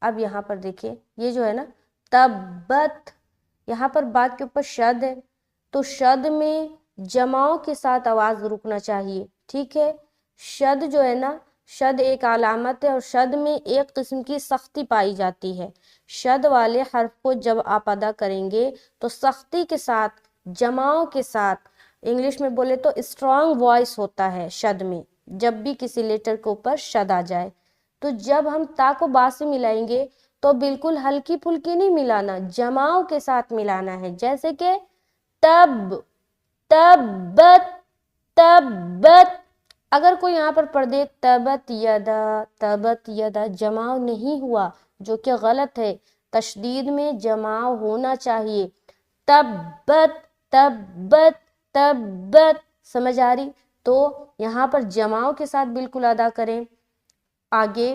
अब यहाँ पर देखिए ये जो है ना तब्बत, यहाँ पर बात के ऊपर शद है तो शद में जमाओं के साथ आवाज रुकना चाहिए, ठीक है। शद जो है ना, शद एक अलामत है और शद में एक किस्म की सख्ती पाई जाती है। शद वाले हर्फ को जब आप अदा करेंगे तो सख्ती के साथ, जमाओं के साथ, इंग्लिश में बोले तो स्ट्रॉन्ग वॉइस होता है शद में, जब भी किसी लेटर के ऊपर शद आ जाए। तो जब हम ता को बा से मिलाएंगे तो बिल्कुल हल्की फुल्की नहीं मिलाना, जमाओं के साथ मिलाना है। जैसे कि तब, तब्बत, तब्बत। अगर कोई यहाँ पर पढ़ दे तबत यदा, तबत यदा, जमाव नहीं हुआ, जो कि गलत है। तशदीद में जमाव होना चाहिए। तब्बत, तब्बत, तब्बत, समझ आ रही? तो यहाँ पर जमाव के साथ बिल्कुल अदा करें। आगे